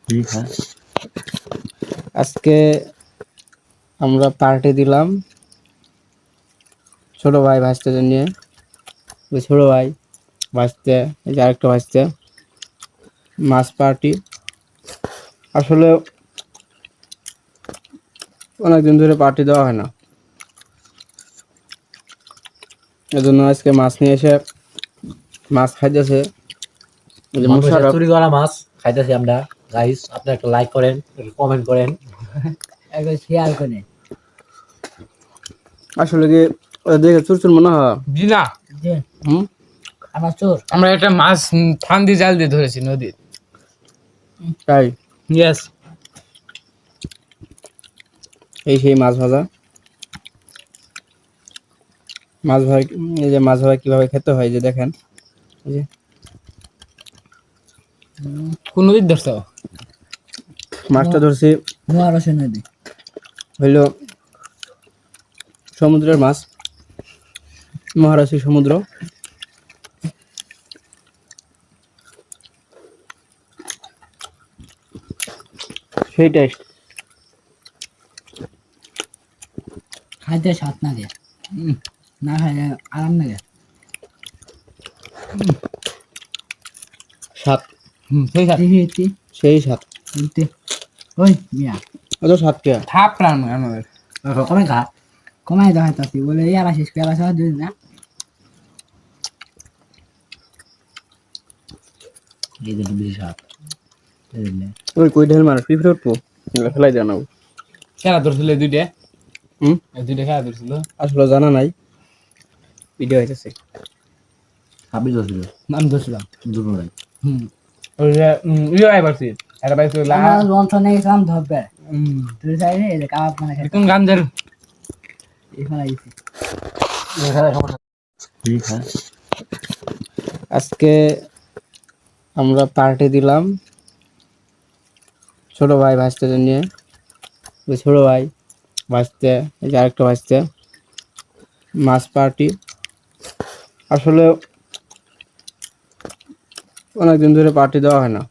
ঠিক আছে। আজকে আমরা পার্টি দিলাম ছোট ভাই ভাইস্তেদের নিয়ে। ওই ছোট ভাই ভাইস্তে, এই যে আরেকটা ভাইস্তে, মাছ পার্টি। আসলে অনেকদিন ধরে পার্টি দেওয়া হয় না, এজন্য আজকে মাছ নিয়ে এসে মাছ খাইতেছে। চুরি করা মাছ খাইতেছি আমরা। গাইস, আপনি একটা লাইক করেন, কমেন্ট করেন, একটা শেয়ার করেন। আসলে কি দেখে চুরচুর মনে হয়? জি না, আমার চোর। আমরা একটা মাছ ফান্দি জাল দিয়ে ধরেছি নদীর। তাই ইয়েস। এই সেই মাছ ভাজা। মাছ ভাজা, এই যে মাছ ভাজা কিভাবে খেতে হয় যে দেখেন। এই যে কোন নদীর ধরছো? মাছটা ধরছি মহারসে নদী। হইল সমুদ্রের মাছ, মহারাশি সমুদ্র। সেই টেস্ট। খাইতে স্বাদ লাগে, না খাইলে আরাম লাগে। স্বাদ, সেই সাথে সেই স্বাদ। ওই মিয়া অত স্বাদ কে? থাপ প্রাণ আমাদের। কমে খা, কমাই দেখাইতাছি বলে ইয়ারা শেষ পেলা সহ দিন না। এই যে বেশি স্বাদ। ওই কই ঢেল মার ফিফরে উঠবো, ফেলাই দেওয়া নাও। খেলা ধরছিল দুইটা, হুম, দুইটা খেলা ধরছিল। আসলে জানা নাই, ভিডিও হইতেছে। হাবি ধরছিল, আমি ধরছিলাম। দুটো নাই। ওই যে ইয়ে আই পারছি, এটা পাইছি আমার লঞ্চনে গেছিলাম ধরবে। তুই চাইলে এই যে কাবাব মানে খেতে কোন গাঞ্জার এখানে আইছি। ঠিক আছে। আজকে আমরা পার্টি দিলাম ছোট ভাই ভাইস্তেদের নিয়ে। ওই ছোট ভাই ভাইস্তে, এই যে আরেকটা ভাইস্তে, মাছ পার্টি। আসলে অনেকদিন ধরে পার্টি দেওয়া হয় না,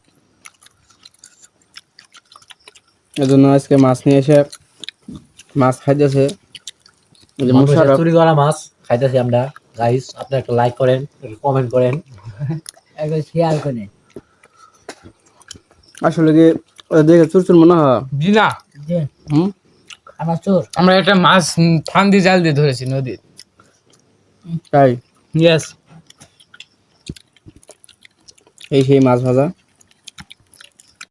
এজন্য আজকে মাছ নিয়ে এসে মাছ খাইতেছে। চুরি করা মাছ খাইতেছি আমরা। গাইস, আপনি একটা লাইক করেন, কমেন্ট করেন, একটা শেয়ার করেন। আসলে কি দেখে চুরচুর মনে হয়? জি না, আমার চোর। আমরা একটা মাছ ফান্দি জাল দিয়ে ধরেছি নদীর। তাই ইয়েস। এই সেই মাছ ভাজা।